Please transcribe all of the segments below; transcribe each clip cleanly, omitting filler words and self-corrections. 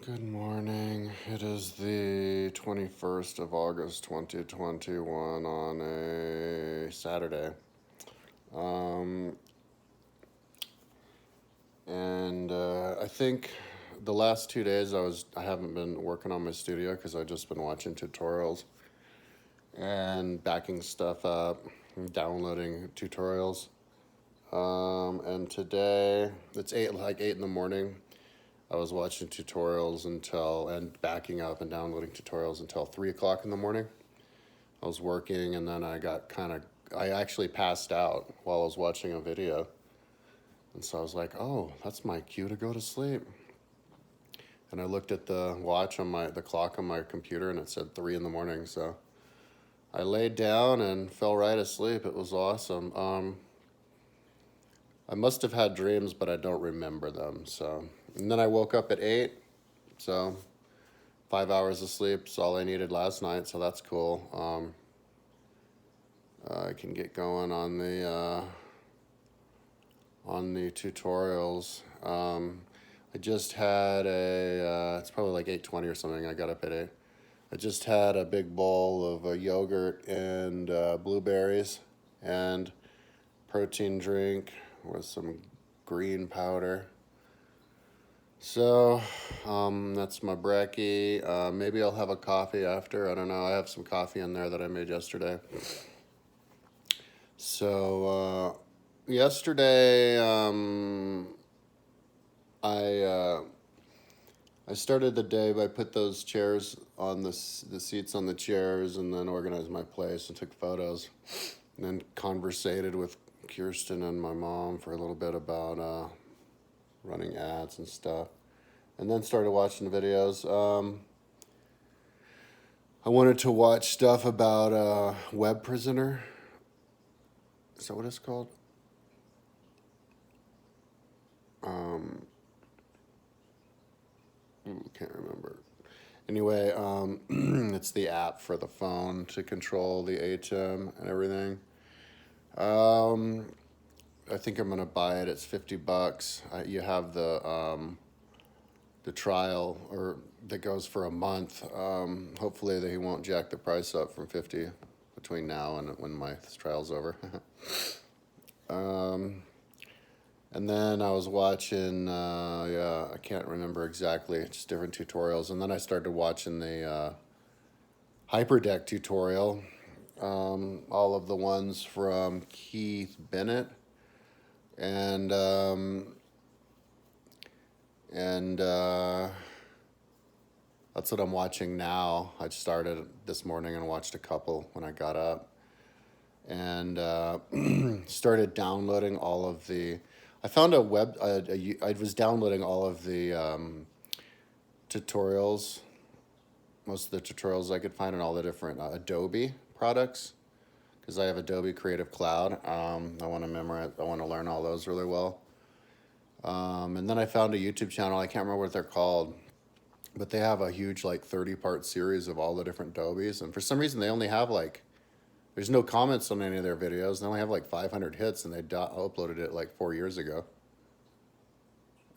Good morning. It is the 21st of August 2021 on a Saturday. Um, and I think the last 2 days I haven't been working on my studio because I've just been watching tutorials and backing stuff up, and downloading tutorials. And today it's eight in the morning. I was watching tutorials and backing up and downloading tutorials until 3 o'clock in the morning. I was working and then I actually passed out while I was watching a video. And so I was like, oh, that's my cue to go to sleep. And I looked at the the clock on my computer, and it said 3 in the morning. So I laid down and fell right asleep. It was awesome. I must have had dreams, but I don't remember them. And then I woke up at 8. So 5 hours of sleep is all I needed last night. So that's cool. I can get going on the tutorials. I just had it's probably like 8:20 or something. I got up at 8. I just had a big bowl of yogurt and blueberries and protein drink with some green powder. So that's my brekkie. Maybe I'll have a coffee after. I don't know. I have some coffee in there that I made yesterday. So yesterday I started the day by put those chairs on the seats on the chairs, and then organized my place and took photos, and then conversated with Kirsten and my mom for a little bit about running ads and stuff, and then started watching the videos. I wanted to watch stuff about Web Prisoner. Is that what it's called? Can't remember. Anyway, it's the app for the phone to control the ATEM and everything. I think I'm gonna buy it. It's $50. You have the trial, or that goes for a month. Hopefully he won't jack the price up from 50 between now and when my trial's over. And then I was watching, I can't remember exactly, just different tutorials. And then I started watching the Hyperdeck tutorial, all of the ones from Keith Bennett. And that's what I'm watching now. I started this morning and watched a couple when I got up. And started downloading all of the. I found I was downloading all of the tutorials, most of the tutorials I could find on all the different Adobe products, because I have Adobe Creative Cloud. I want to memorize. I want to learn all those really well. And then I found a YouTube channel. I can't remember what they're called, but they have a huge 30-part series of all the different Adobes. And for some reason, they only have there's no comments on any of their videos. They only have 500 hits, and they uploaded it 4 years ago.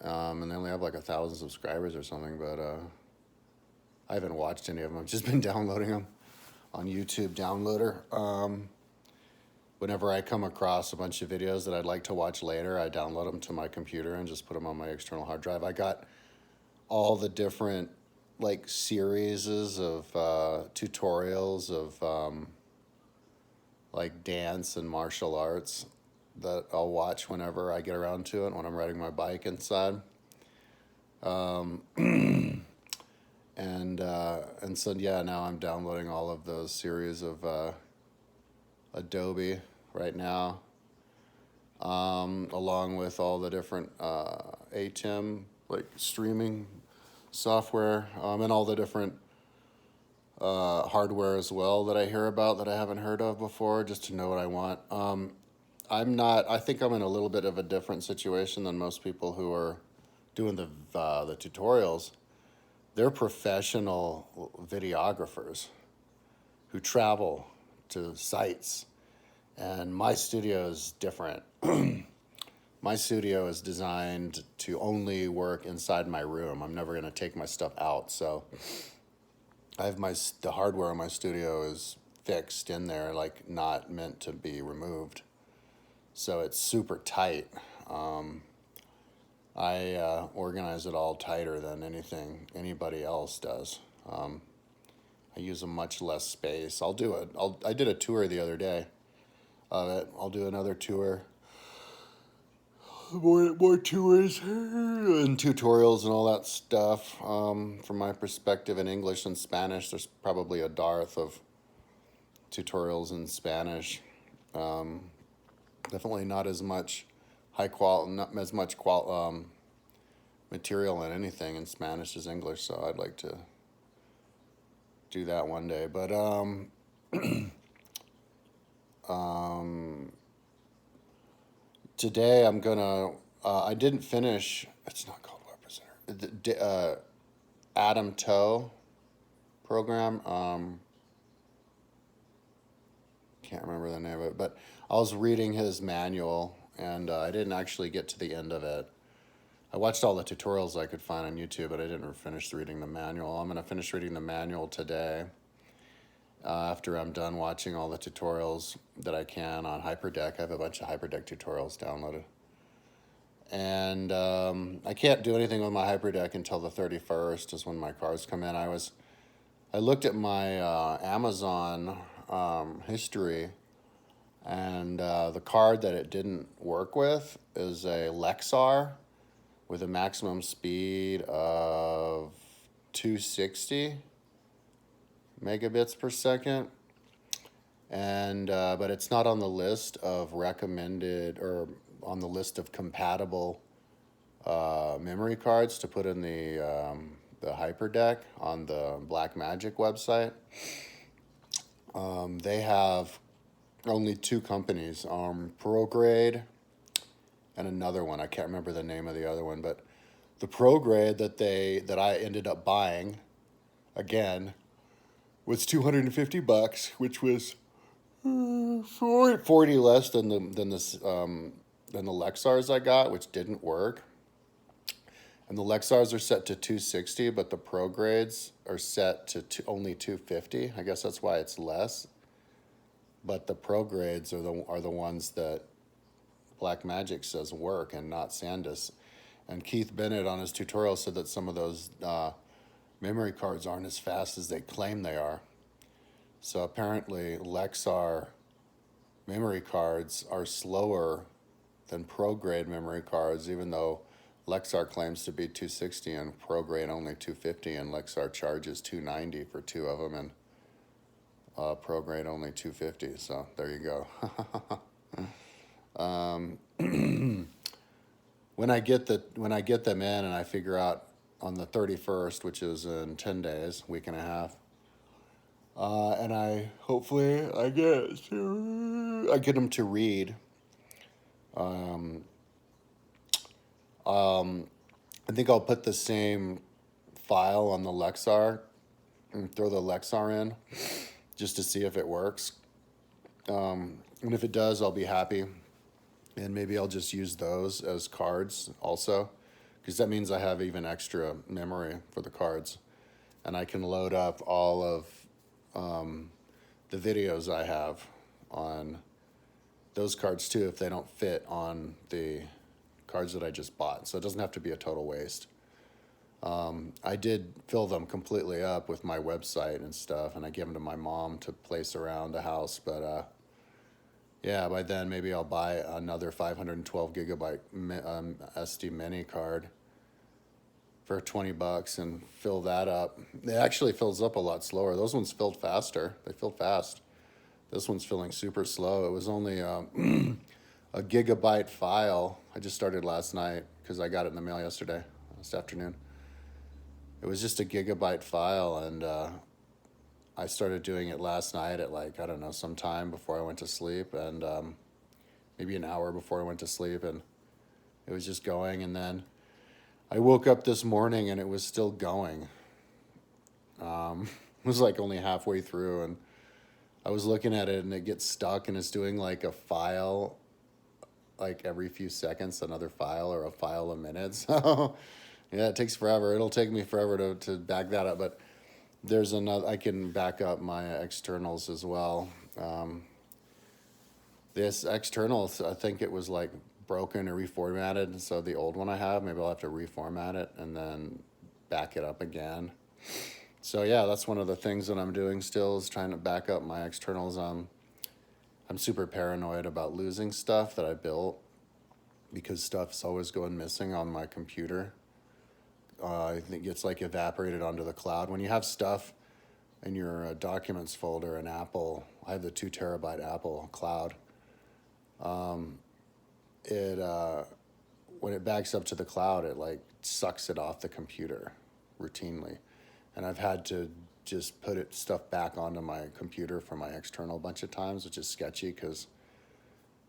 And they only have 1,000 subscribers or something, but I haven't watched any of them. I've just been downloading them on YouTube Downloader. Whenever I come across a bunch of videos that I'd like to watch later, I download them to my computer and just put them on my external hard drive. I got all the different series of tutorials of dance and martial arts that I'll watch whenever I get around to it, when I'm riding my bike inside. And so now I'm downloading all of those series of Adobe right now, along with all the different ATEM streaming software, and all the different hardware as well that I hear about that I haven't heard of before, just to know what I want. I think I'm in a little bit of a different situation than most people who are doing the tutorials. They're professional videographers who travel to sites, and my studio is different. my studio is designed to only work inside my room. I'm never going to take my stuff out. So I have the hardware in my studio is fixed in there, like not meant to be removed. So it's super tight. I organize it all tighter than anything anybody else does. I use a much less space. I did a tour the other day of it. I'll do another tour. More tours and tutorials and all that stuff. From my perspective in English and Spanish, there's probably a dearth of tutorials in Spanish. Definitely not as much not as much material in anything in Spanish as English. So I'd like to do that one day. But today I'm gonna. I didn't finish. It's not called Web Presenter. Adam Toe program. Can't remember the name of it, but I was reading his manual, and I didn't actually get to the end of it. I watched all the tutorials I could find on YouTube, but I didn't finish reading the manual. I'm gonna finish reading the manual today. After I'm done watching all the tutorials that I can on Hyperdeck. I have a bunch of Hyperdeck tutorials downloaded. And I can't do anything with my Hyperdeck until the 31st is when my cards come in. I looked at my Amazon history, and the card that it didn't work with is a Lexar with a maximum speed of 260 megabits per second, and but it's not on the list of recommended or on the list of compatible memory cards to put in the Hyperdeck on the Blackmagic website. They have only two companies, ProGrade and another one. I can't remember the name of the other one, but the ProGrade that I ended up buying again was $250, which was 40 less than the Lexars I got, which didn't work. And the Lexars are set to 260, but the ProGrades are set to only 250. I guess that's why it's less. But the ProGrades are the ones that Blackmagic says work, and not SanDisk. And Keith Bennett on his tutorial said that some of those memory cards aren't as fast as they claim they are. So apparently Lexar memory cards are slower than ProGrade memory cards, even though Lexar claims to be 260 and ProGrade only 250, and Lexar charges $290 for two of them, and ProGrade only 250. So there you go. When I get them in and I figure out on the 31st, which is in 10 days, week and a half, and I get them to read. I think I'll put the same file on the Lexar and throw the Lexar in just to see if it works. And if it does, I'll be happy. And maybe I'll just use those as cards also, because that means I have even extra memory for the cards. And I can load up all of the videos I have on those cards too, if they don't fit on the cards that I just bought. So it doesn't have to be a total waste. I did fill them completely up with my website and stuff, and I gave them to my mom to place around the house. But yeah, by then maybe I'll buy another 512 gigabyte SD mini card for $20 and fill that up. It actually fills up a lot slower. Those ones filled faster. They fill fast. This one's filling super slow. It was only a gigabyte file. I just started last night because I got it in the mail this afternoon. It was just a gigabyte file, and I started doing it last night at some time before I went to sleep, and maybe an hour before I went to sleep, and it was just going, and then I woke up this morning and it was still going. It was only halfway through, and I was looking at it and it gets stuck and it's doing a file like every few seconds another file or a file a minute. So yeah, it takes forever. It'll take me forever to back that up, but there's another, I can back up my externals as well. This external, I think it was like broken or reformatted. So the old one I have, maybe I'll have to reformat it and then back it up again. So yeah, that's one of the things that I'm doing still, is trying to back up my externals. I'm super paranoid about losing stuff that I built, because stuff's always going missing on my computer. I think it's like evaporated onto the cloud. When you have stuff in your documents folder in Apple, I have the 2 terabyte Apple cloud. It when it backs up to the cloud, it like sucks it off the computer routinely, and I've had to just put stuff back onto my computer from my external a bunch of times, which is sketchy because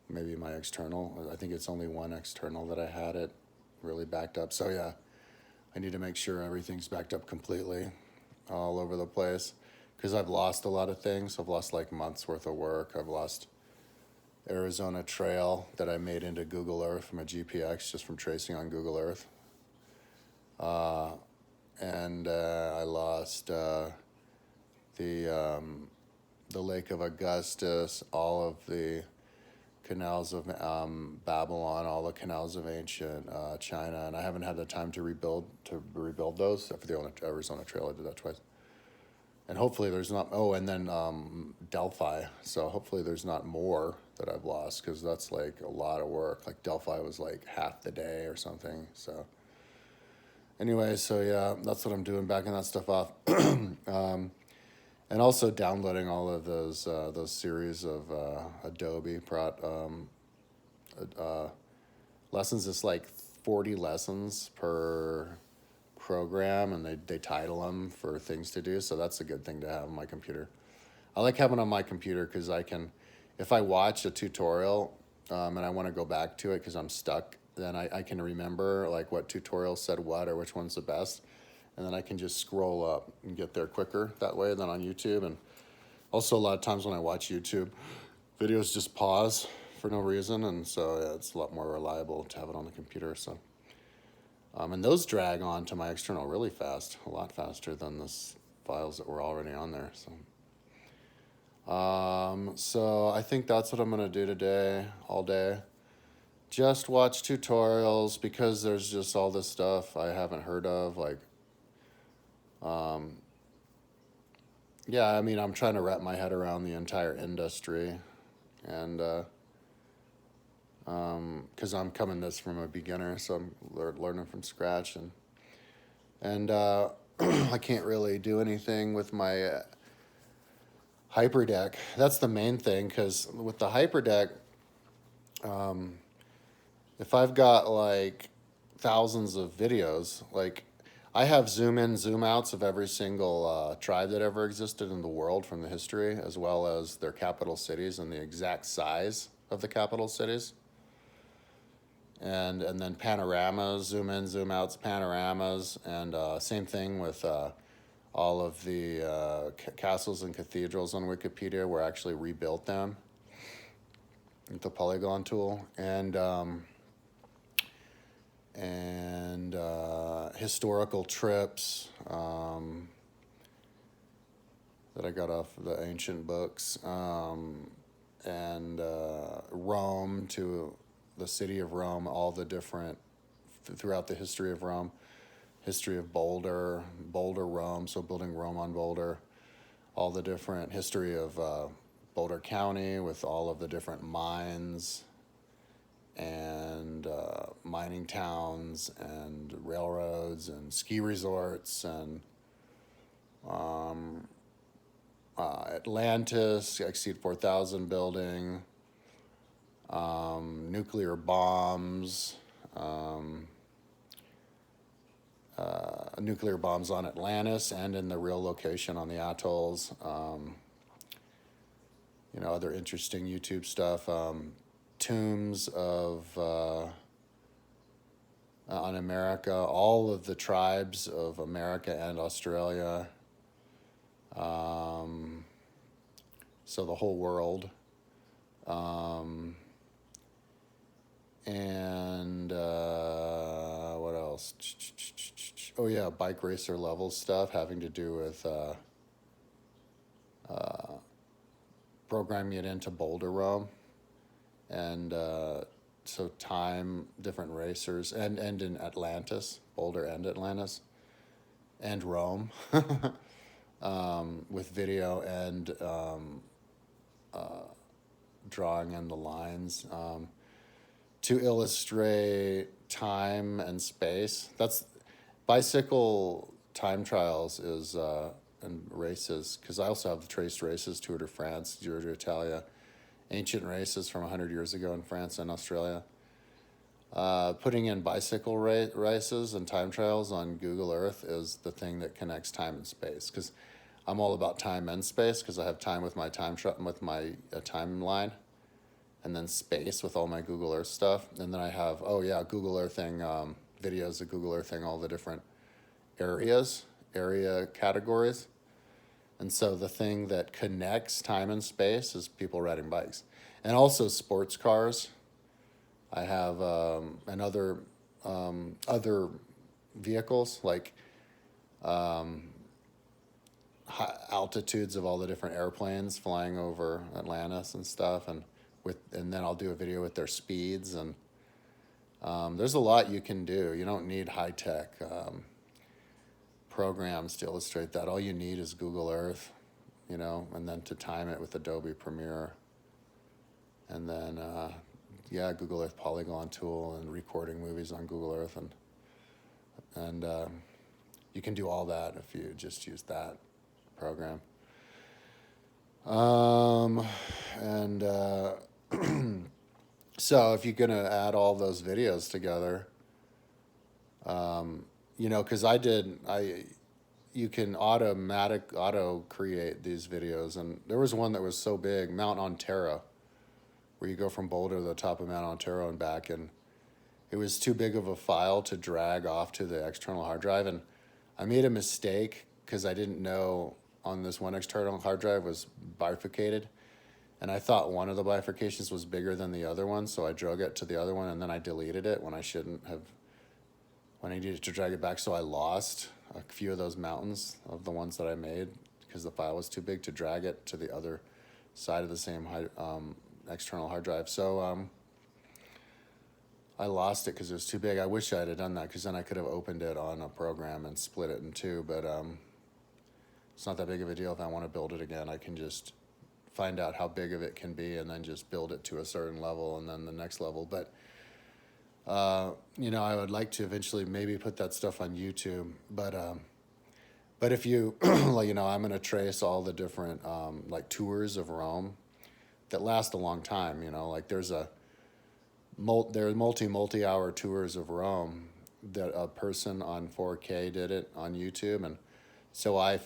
maybe my external, I think it's only one external that I had it really backed up. So yeah, I need to make sure everything's backed up completely all over the place, because I've lost a lot of things. I've lost like months worth of work. I've lost Arizona Trail that I made into Google Earth from a GPX just from tracing on Google Earth. And I lost the Lake of Augustus, all of the canals of Babylon, all the canals of ancient China, and I haven't had the time to rebuild those. For the Arizona Trail, I did that twice. And hopefully there's not, and then Delphi. So hopefully there's not more that I've lost, because that's like a lot of work. Like Delphi was like half the day or something. So anyway, so yeah, that's what I'm doing, backing that stuff off. And also downloading all of those series of Adobe lessons. It's like 40 lessons per program, and they title them for things to do. So that's a good thing to have on my computer. I like having it on my computer because I can, if I watch a tutorial and I want to go back to it because I'm stuck, then I can remember like what tutorial said what, or which one's the best. And then I can just scroll up and get there quicker that way than on YouTube. And also a lot of times when I watch YouTube, videos just pause for no reason. And so yeah, it's a lot more reliable to have it on the computer. So, and those drag on to my external really fast, a lot faster than the files that were already on there. So I think that's what I'm gonna do today, all day. Just watch tutorials, because there's just all this stuff I haven't heard of, like, yeah, I mean, I'm trying to wrap my head around the entire industry, and because I'm coming this from a beginner, so I'm learning from scratch, and I can't really do anything with my Hyperdeck. That's the main thing, because with the Hyperdeck, if I've got like thousands of videos, like I have zoom in, zoom outs of every single tribe that ever existed in the world from the history, as well as their capital cities and the exact size of the capital cities. And then panoramas, zoom in, zoom outs, panoramas, and same thing with all of the castles and cathedrals on Wikipedia, where I actually rebuilt them with the polygon tool, and historical trips that I got off the ancient books, and Rome, to the city of Rome, all the different, throughout the history of Rome, history of Boulder, Rome, so building Rome on Boulder, all the different history of Boulder County with all of the different mines and mining towns and railroads and ski resorts, and Atlantis, Exceed 4000 building, nuclear bombs, nuclear bombs on Atlantis and in the real location on the atolls. Other interesting YouTube stuff. Tombs of on America, all of the tribes of America and Australia. So the whole world. And what else? Oh yeah, bike racer level stuff having to do with programming it into Boulder Rome, and so time different racers, and in Atlantis, Boulder and Atlantis, and Rome, with video and drawing in the lines, to illustrate time and space. That's bicycle time trials is and races, because I also have traced races: Tour de France, Giro d'Italia, ancient races from 100 years ago in France and Australia. Putting in bicycle races and time trials on Google Earth is the thing that connects time and space, because I'm all about time and space, because I have time with my with my timeline, and then space with all my Google Earth stuff, and then I have Google Earthing, videos of Google Earthing all the different area categories. And so the thing that connects time and space is people riding bikes, and also sports cars. I have and other vehicles, like high altitudes of all the different airplanes flying over Atlantis and stuff, and then I'll do a video with their speeds, and there's a lot you can do. You don't need high tech programs to illustrate that. All you need is Google Earth, and then to time it with Adobe Premiere, and then Google Earth Polygon tool, and recording movies on Google Earth, and you can do all that if you just use that program. And so if you're gonna add all those videos together, because you can auto create these videos, and there was one that was so big, Mount Antero, where you go from Boulder to the top of Mount Antero and back, and it was too big of a file to drag off to the external hard drive, and I made a mistake because I didn't know on this one external hard drive was bifurcated, and I thought one of the bifurcations was bigger than the other one, so I drug it to the other one, and then I deleted it when I shouldn't have, when I needed to drag it back, so I lost a few of those mountains of the ones that I made because the file was too big to drag it to the other side of the same external hard drive. So I lost it because it was too big. I wish I had done that, because then I could have opened it on a program and split it in two, but it's not that big of a deal. If I want to build it again, I can just find out how big of it can be and then just build it to a certain level and then the next level. But I would like to eventually maybe put that stuff on YouTube. But if you, I'm going to trace all the different tours of Rome that last a long time. There's multi-hour tours of Rome that a person on 4K did it on YouTube, and so I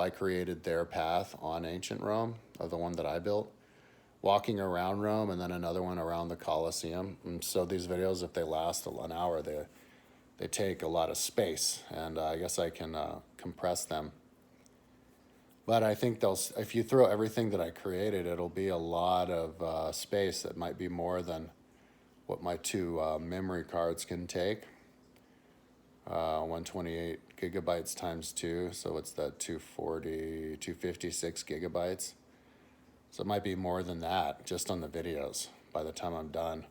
created their path on ancient Rome, of the one that I built, walking around Rome, and then another one around the Colosseum. And so these videos, if they last an hour, they take a lot of space, and I guess I can compress them. But I think if you throw everything that I created, it'll be a lot of space that might be more than what my two memory cards can take. 128 gigabytes times 2, so what's that, 256 gigabytes. So it might be more than that just on the videos by the time I'm done.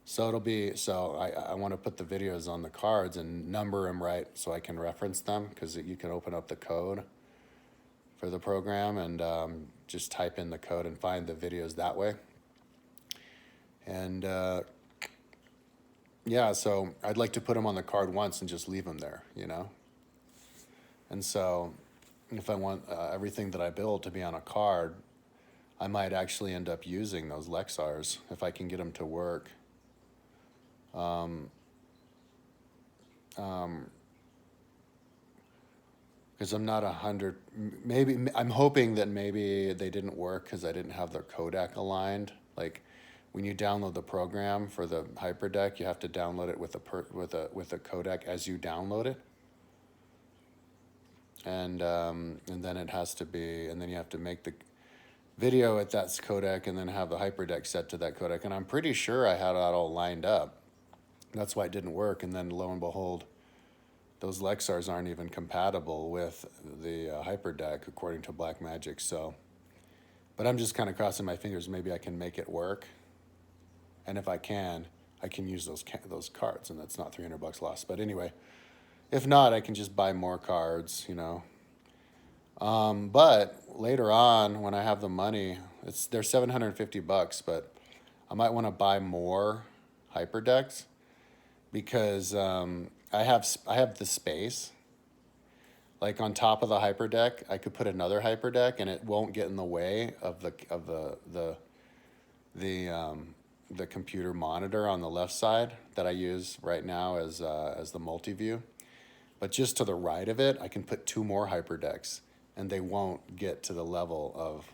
So I want to put the videos on the cards and number them right so I can reference them, because you can open up the code for the program and just type in the code and find the videos that way. And so I'd like to put them on the card once and just leave them there, And so if I want everything that I build to be on a card, I might actually end up using those Lexars if I can get them to work. Because I'm not 100, maybe I'm hoping that maybe they didn't work because I didn't have their codec aligned. Like when you download the program for the HyperDeck, you have to download it with a codec as you download it, and then it has to be, and then you have to make video at that codec and then have the HyperDeck set to that codec. And I'm pretty sure I had that all lined up. That's why it didn't work. And then lo and behold, those Lexars aren't even compatible with the HyperDeck according to Blackmagic. So, but I'm just kind of crossing my fingers. Maybe I can make it work. And if I can use those cards, and that's not $300 lost. But anyway, if not, I can just buy more cards, you know. But later on, when I have the money, they're $750, but I might want to buy more HyperDecks because I have the space. Like on top of the HyperDeck, I could put another HyperDeck, and it won't get in the way of the computer monitor on the left side that I use right now as the multi-view. But just to the right of it, I can put two more HyperDecks, and they won't get to the level of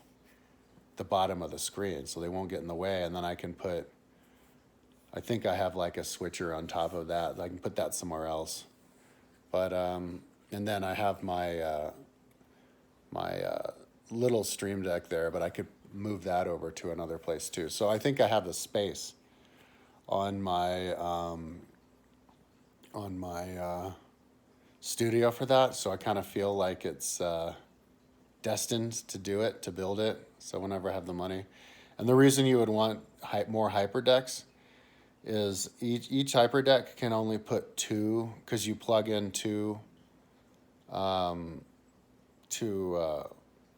the bottom of the screen, so they won't get in the way. And then I can put, I think I have like a switcher on top of that. I can put that somewhere else. But and then I have my little Stream Deck there, but I could move that over to another place too. So I think I have the space on my studio for that. So I kind of feel like it's destined to do it, to build it. So whenever I have the money, and the reason you would want more HyperDecks is each HyperDeck can only put two, because you plug in two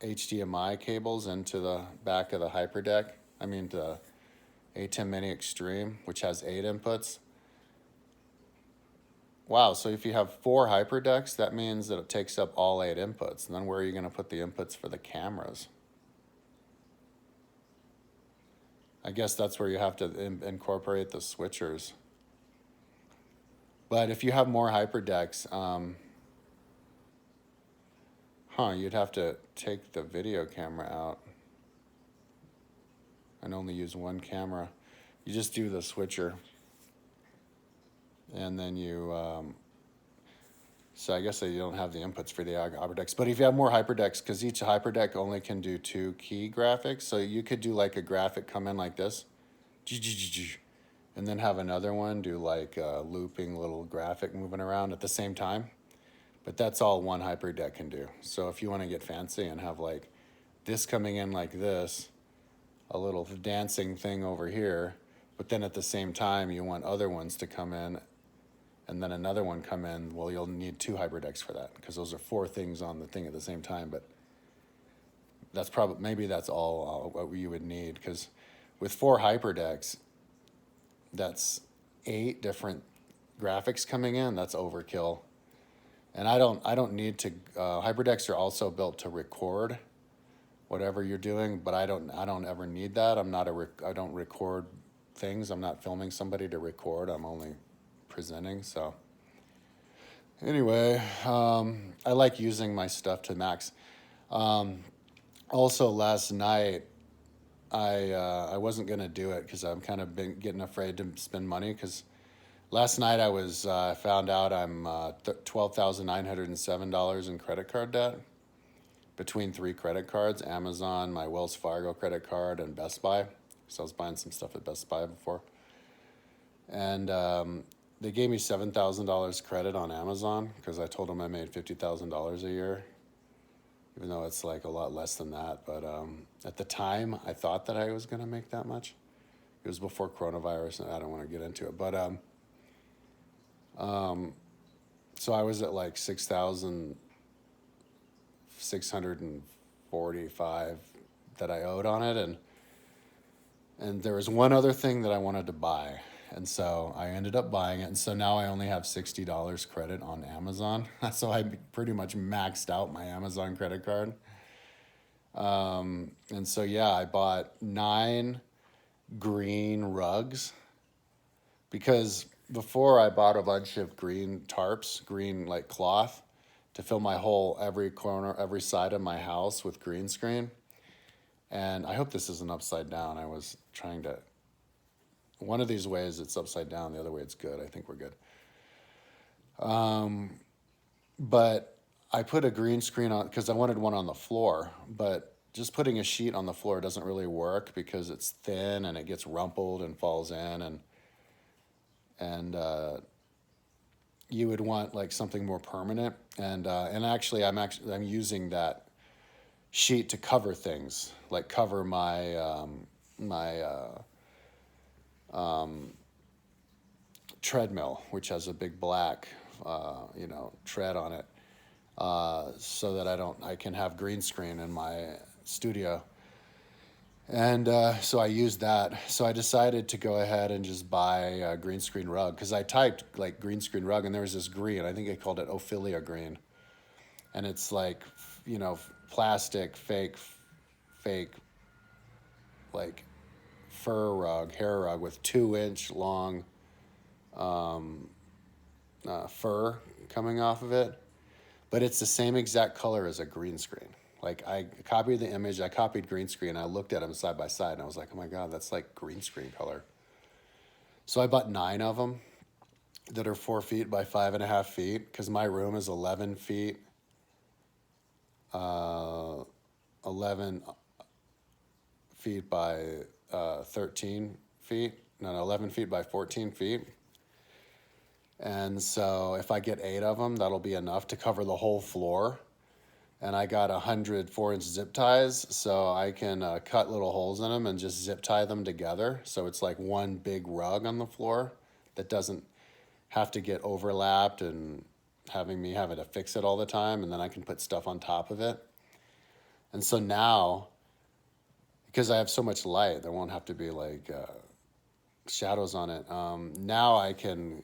HDMI cables into the back of the HyperDeck. I mean, the ATEM Mini Extreme, which has 8 inputs. Wow, so if you have 4 HyperDecks, that means that it takes up all 8 inputs. And then where are you going to put the inputs for the cameras? I guess that's where you have to incorporate the switchers. But if you have more HyperDecks, you'd have to take the video camera out and only use one camera. You just do the switcher. And then you, so I guess you don't have the inputs for the HyperDecks. But if you have more HyperDecks, because each HyperDeck only can do 2 key graphics, so you could do like a graphic come in like this, and then have another one do like a looping little graphic moving around at the same time. But that's all one HyperDeck can do. So if you want to get fancy and have like this coming in like this, a little dancing thing over here, but then at the same time you want other ones to come in and then another one come in, well, you'll need 2 HyperDecks for that because those are 4 things on the thing at the same time. But that's probably, maybe that's all what you would need, because with 4 HyperDecks, that's 8 different graphics coming in. That's overkill. And I don't need to. HyperDecks are also built to record whatever you're doing, but I don't ever need that. I don't record things. I'm not filming somebody to record. I'm only presenting. So anyway, I like using my stuff to max. Also, last night I wasn't gonna do it because I'm kind of been getting afraid to spend money, because last night I found out I'm $12,907 in credit card debt between 3 credit cards: Amazon, my Wells Fargo credit card, and Best Buy. So I was buying some stuff at Best Buy before. And they gave me $7,000 credit on Amazon because I told them I made $50,000 a year, even though it's like a lot less than that. But at the time, I thought that I was going to make that much. It was before coronavirus, and I don't want to get into it. But so I was at like 6,645 that I owed on it, and there was one other thing that I wanted to buy, and so I ended up buying it, and so now I only have $60 credit on Amazon. So I pretty much maxed out my Amazon credit card. And so yeah, I bought 9 green rugs, because before I bought a bunch of green tarps, green like cloth, to fill my whole, every corner, every side of my house with green screen. And I hope this isn't upside down. I was trying to, one of these ways it's upside down, the other way it's good. I think we're good. But I put a green screen on because I wanted one on the floor, but just putting a sheet on the floor doesn't really work because it's thin and it gets rumpled and falls in, and you would want like something more permanent. And actually, I'm using that sheet to cover things, like cover my treadmill, which has a big black, tread on it, so that I can have green screen in my studio. And so I used that. So I decided to go ahead and just buy a green screen rug because I typed like green screen rug and there was this green. I think they called it Ophelia green, and it's like, plastic, fake, like fur rug, hair rug with 2 inch long fur coming off of it, but it's the same exact color as a green screen. Like I copied the image, I copied green screen, I looked at them side by side, and I was like, oh my god, that's like green screen color. So I bought 9 of them that are 4 feet by 5.5 feet because my room is 11 feet, 11 feet by 13 feet. No, 11 feet by 14 feet. And so if I get 8 of them, that'll be enough to cover the whole floor. And I got 100 4-inch zip ties, so I can cut little holes in them and just zip tie them together. So it's like one big rug on the floor that doesn't have to get overlapped and having to fix it all the time. And then I can put stuff on top of it. And so now, because I have so much light, there won't have to be like shadows on it. Now I can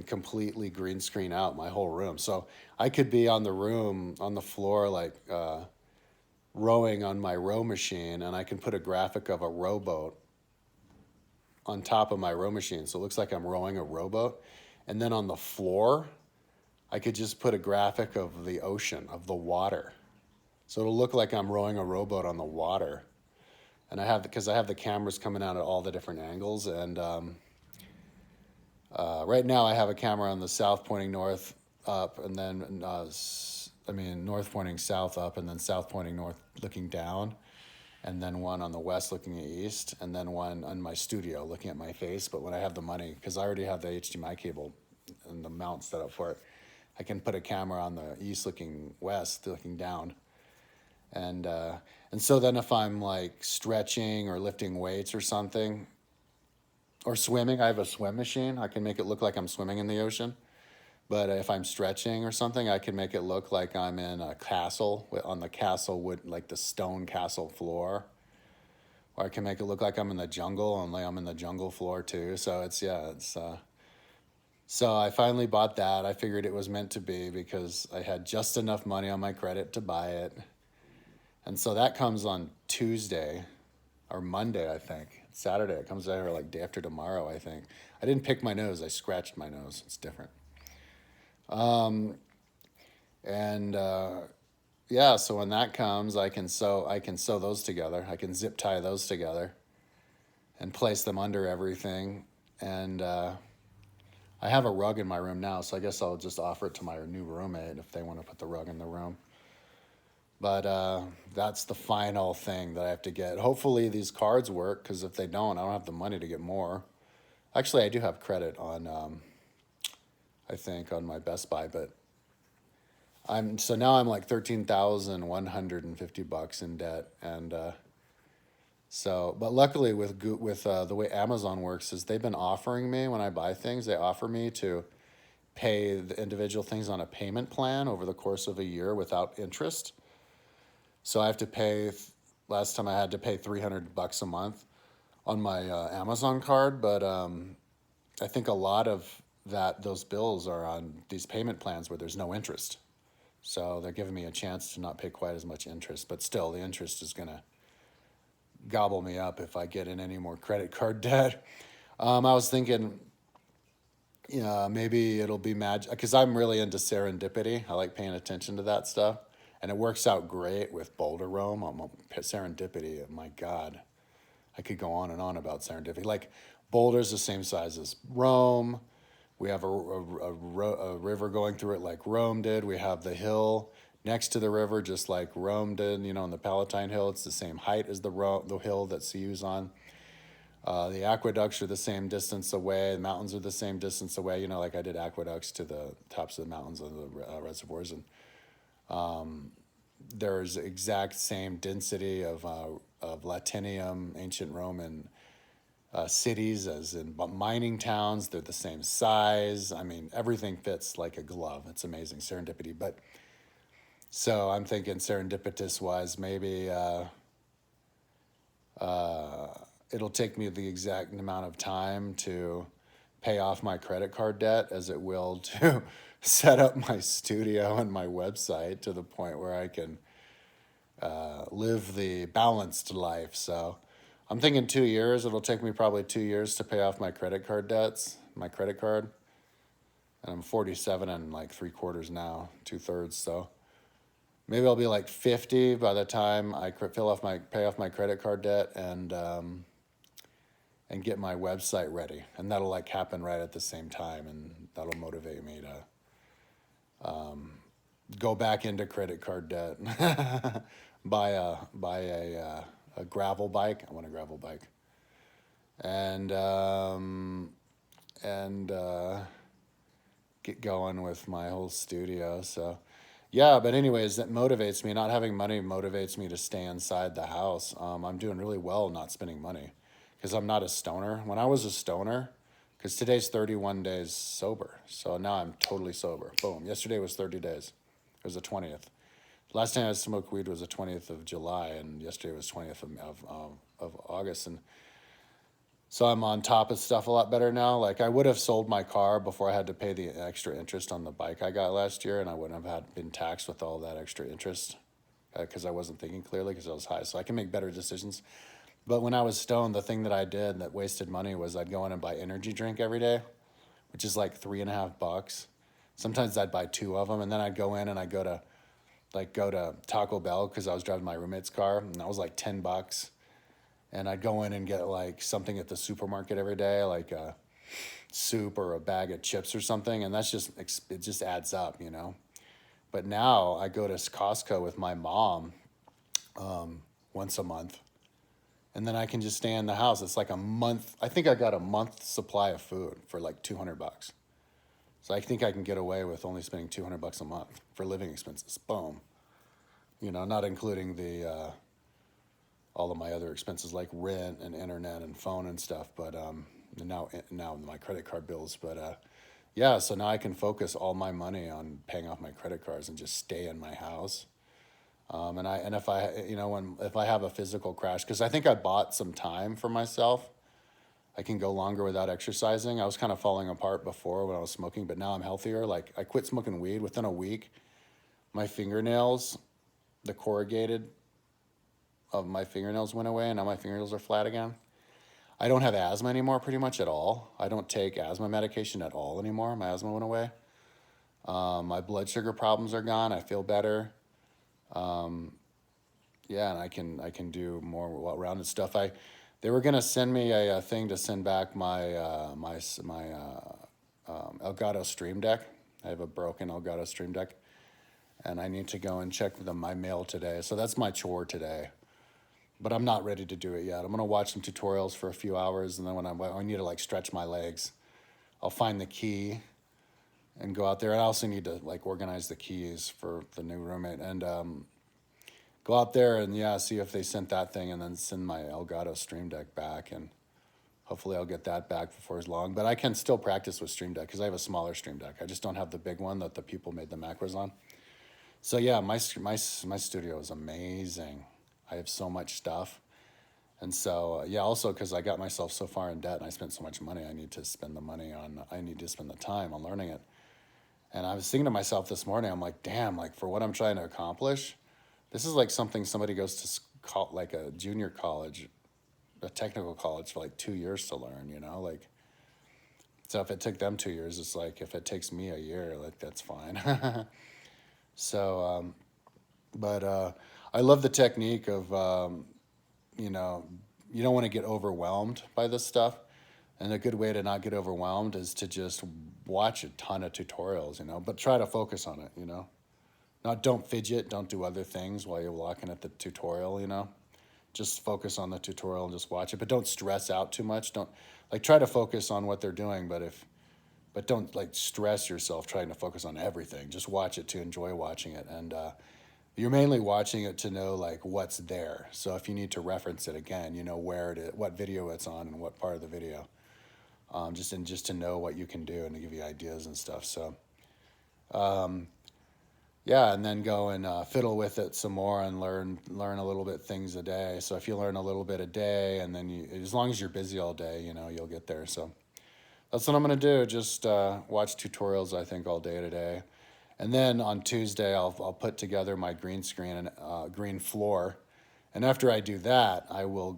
completely green screen out my whole room. So I could be on the floor, like rowing on my row machine, and I can put a graphic of a rowboat on top of my row machine. So it looks like I'm rowing a rowboat. And then on the floor, I could just put a graphic of the ocean, of the water. So it'll look like I'm rowing a rowboat on the water. And because I have the cameras coming out at all the different angles, and right now I have a camera on the south pointing north up, and then north pointing south up, and then south pointing north looking down, and then one on the west looking east, and then one on my studio looking at my face. But when I have the money, because I already have the HDMI cable and the mount set up for it, I can put a camera on the east looking west looking down. And so then if I'm like stretching or lifting weights or something, or swimming, I have a swim machine. I can make it look like I'm swimming in the ocean. But if I'm stretching or something, I can make it look like I'm in a castle, on the castle wood, like the stone castle floor. Or I can make it look like I'm in the jungle, and I'm in the jungle floor too. So so I finally bought that. I figured it was meant to be because I had just enough money on my credit to buy it. And so that comes on Tuesday or Monday, I think. Saturday. It comes out like day after tomorrow, I think. I didn't pick my nose. I scratched my nose. It's different. Yeah, so when that comes, I can sew those together. I can zip tie those together and place them under everything. And I have a rug in my room now, so I guess I'll just offer it to my new roommate if they want to put the rug in the room. But that's the final thing that I have to get. Hopefully these cards work, because if they don't, I don't have the money to get more. Actually, I do have credit on, I think, on my Best Buy, but now I'm like $13,150 in debt, and but luckily with the way Amazon works is they've been offering me, when I buy things, they offer me to pay the individual things on a payment plan over the course of a year without interest. So I have to pay. Last time I had to pay $300 a month on my Amazon card, but I think a lot of those bills are on these payment plans where there's no interest. So they're giving me a chance to not pay quite as much interest, but still the interest is gonna gobble me up if I get in any more credit card debt. I was thinking, maybe it'll be magic, because I'm really into serendipity. I like paying attention to that stuff. And it works out great with Boulder Rome. Serendipity, my God. I could go on and on about serendipity. Like, Boulder's the same size as Rome. We have a river going through it like Rome did. We have the hill next to the river, just like Rome did, on the Palatine Hill. It's the same height as the hill that Siu's on. The aqueducts are the same distance away. The mountains are the same distance away. Like I did aqueducts to the tops of the mountains of the reservoirs, and there's exact same density of Latinium, ancient Roman cities as in mining towns. They're the same size. I mean, everything fits like a glove. It's amazing serendipity. But so I'm thinking serendipitous wise, maybe it'll take me the exact amount of time to pay off my credit card debt as it will to set up my studio and my website to the point where I can live the balanced life. So I'm thinking 2 years. It'll take me probably 2 years to pay off my credit card debts, my credit card. And I'm 47 and like 3/4 now, 2/3. So maybe I'll be like 50 by the time I pay off my credit card debt and get my website ready. And that'll like happen right at the same time, and that'll motivate me to go back into credit card debt. buy a gravel bike. I want a gravel bike, and get going with my whole studio. So yeah, but anyways, that motivates me. Not having money motivates me to stay inside the house. I'm doing really well not spending money because I'm not a stoner. When I was a stoner, because today's 31 days sober, so now I'm totally sober. Boom. Yesterday was 30 days. It was the 20th. Last time I smoked weed was the 20th of July, and yesterday was 20th of August. And so I'm on top of stuff a lot better now. Like I would have sold my car before I had to pay the extra interest on the bike I got last year, and I wouldn't have been taxed with all that extra interest because I wasn't thinking clearly because I was high. So I can make better decisions. But when I was stoned, the thing that I did that wasted money was I'd go in and buy energy drink every day, which is like $3.50. Sometimes I'd buy 2 of them, and then I'd go in and I'd go to Taco Bell because I was driving my roommate's car, and that was like $10. And I'd go in and get like something at the supermarket every day, like a soup or a bag of chips or something, and it just adds up. But now I go to Costco with my mom once a month, and then I can just stay in the house. It's like a month. I think I got a month supply of food for like $200. So I think I can get away with only spending $200 a month for living expenses. Boom. Not including the all of my other expenses like rent and internet and phone and stuff. But now my credit card bills. But yeah, so now I can focus all my money on paying off my credit cards and just stay in my house. And if I have a physical crash, because I think I bought some time for myself. I can go longer without exercising. I was kind of falling apart before when I was smoking, but now I'm healthier. Like I quit smoking weed within a week. My fingernails, the corrugated of my fingernails went away, and now my fingernails are flat again. I don't have asthma anymore pretty much at all. I don't take asthma medication at all anymore. My asthma went away. My blood sugar problems are gone. I feel better. Yeah, and I can do more well-rounded stuff. They were gonna send me a thing to send back my Elgato Stream Deck. I have a broken Elgato Stream Deck, and I need to go and check my mail today. So that's my chore today. But I'm not ready to do it yet. I'm gonna watch some tutorials for a few hours, and then when I need to like stretch my legs, I'll find the key and go out there. I also need to like organize the keys for the new roommate and go out there and see if they sent that thing, and then send my Elgato Stream Deck back, and hopefully I'll get that back before as long. But I can still practice with Stream Deck because I have a smaller Stream Deck. I just don't have the big one that the people made the macros on. So yeah, my studio is amazing. I have so much stuff. And so, also because I got myself so far in debt and I spent so much money, I need to spend the time on learning it. And I was thinking to myself this morning, I'm like, damn, like for what I'm trying to accomplish, this is like something somebody goes to like a junior college, a technical college for like 2 years to learn, like, so if it took them 2 years, it's like, if it takes me a year, like that's fine. So, but I love the technique of, you don't want to get overwhelmed by this stuff. And a good way to not get overwhelmed is to just watch a ton of tutorials, but try to focus on it, Not don't fidget, don't do other things while you're looking at the tutorial, you know. Just focus on the tutorial and just watch it, but don't stress out too much. Don't like try to focus on what they're doing, but don't like stress yourself trying to focus on everything. Just watch it to enjoy watching it, and you're mainly watching it to know like what's there. So if you need to reference it again, you know where it is, what video it's on, and what part of the video. Just to know what you can do and to give you ideas and stuff. So yeah, and then go and fiddle with it some more and learn a little bit things a day. So if you learn a little bit a day, and then as long as you're busy all day, you know you'll get there. So that's what I'm gonna do. Just watch tutorials, I think, all day today, and then on Tuesday I'll put together my green screen and green floor, and after I do that, I will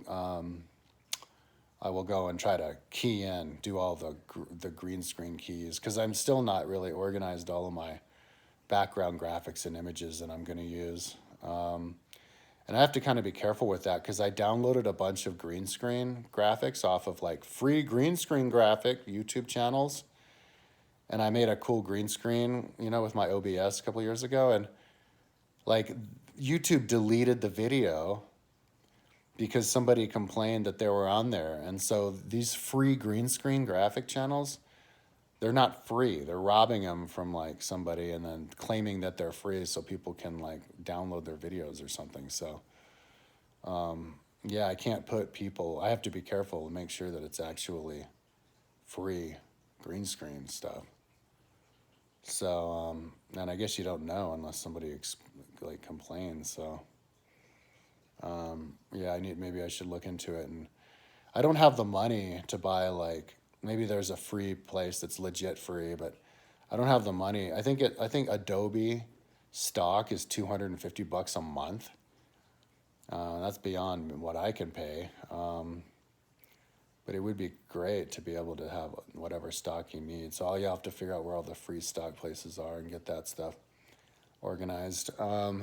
go and try to key in, do all the green screen keys because I'm still not really organized all of my background graphics and images that I'm going to use. And I have to kind of be careful with that because I downloaded a bunch of green screen graphics off of like free green screen graphic YouTube channels. And I made a cool green screen, you know, with my OBS a couple years ago. And like YouTube deleted the video because somebody complained that they were on there. And so these free green screen graphic channels, they're not free. They're robbing them from like somebody and then claiming that they're free so people can like download their videos or something. So yeah, I can't put people. I have to be careful to make sure that it's actually free green screen stuff. So and I guess you don't know unless somebody like complains. So yeah, maybe I should look into it. And I don't have the money to buy like maybe there's a free place that's legit free, but I don't have the money. I think Adobe stock is $250 a month. That's beyond what I can pay. But it would be great to be able to have whatever stock you need. So all you have to figure out where all the free stock places are and get that stuff organized. Because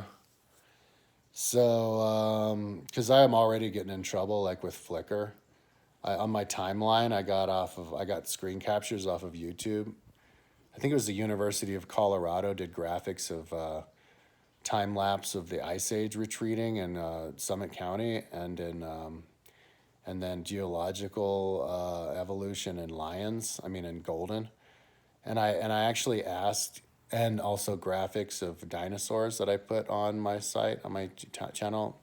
I am already getting in trouble, like with Flickr. On my timeline, I got screen captures off of YouTube. I think it was the University of Colorado did graphics of time lapse of the Ice Age retreating in Summit County and then geological evolution in Lyons. I mean in Golden, and I actually asked, and also graphics of dinosaurs that I put on my site on my channel,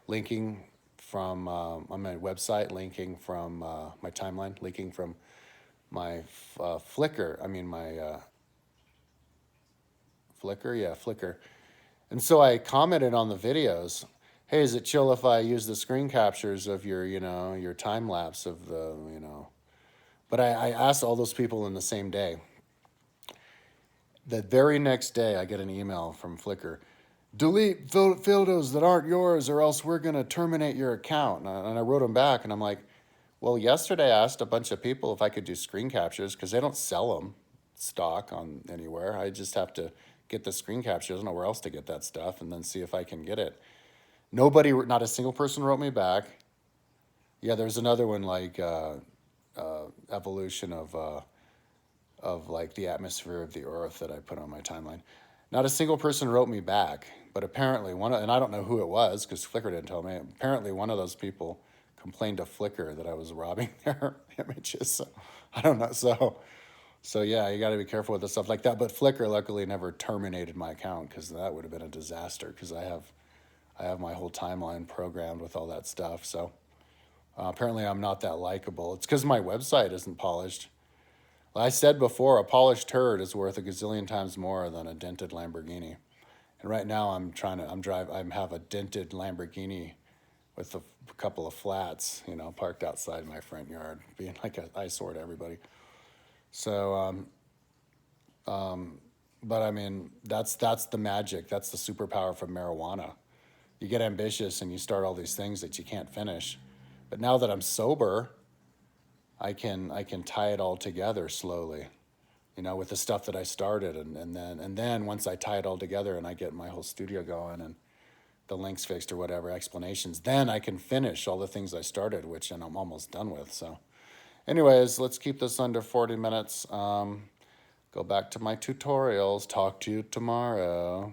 linking from on my website, linking from my timeline, linking from my Flickr. I mean my Flickr, yeah, Flickr. And so I commented on the videos. Hey, is it chill if I use the screen captures of your, you know, your time lapse of the, you know? But I asked all those people in the same day. The very next day, I get an email from Flickr. Delete photos that aren't yours, or else we're gonna terminate your account. And I wrote them back, and I'm like, well, yesterday I asked a bunch of people if I could do screen captures because they don't sell them stock on anywhere. I just have to get the screen captures. I don't know where else to get that stuff, and then see if I can get it. Nobody, not a single person wrote me back. Yeah, there's another one like evolution of like the atmosphere of the Earth that I put on my timeline. Not a single person wrote me back, but apparently and I don't know who it was because Flickr didn't tell me. Apparently, one of those people complained to Flickr that I was robbing their images. So, I don't know. So yeah, you got to be careful with the stuff like that. But Flickr luckily never terminated my account because that would have been a disaster. Because I have my whole timeline programmed with all that stuff. So apparently, I'm not that likable. It's because my website isn't polished. I said before, a polished turd is worth a gazillion times more than a dented Lamborghini. And right now, I have a dented Lamborghini with a couple of flats, you know, parked outside my front yard, being like an eyesore to everybody. So, but I mean, that's the magic. That's the superpower from marijuana. You get ambitious and you start all these things that you can't finish. But now that I'm sober, I can tie it all together slowly, you know, with the stuff that I started, and then once I tie it all together and I get my whole studio going and the links fixed or whatever explanations, then I can finish all the things I started, which and I'm almost done with. So, anyways, let's keep this under 40 minutes. Go back to my tutorials. Talk to you tomorrow.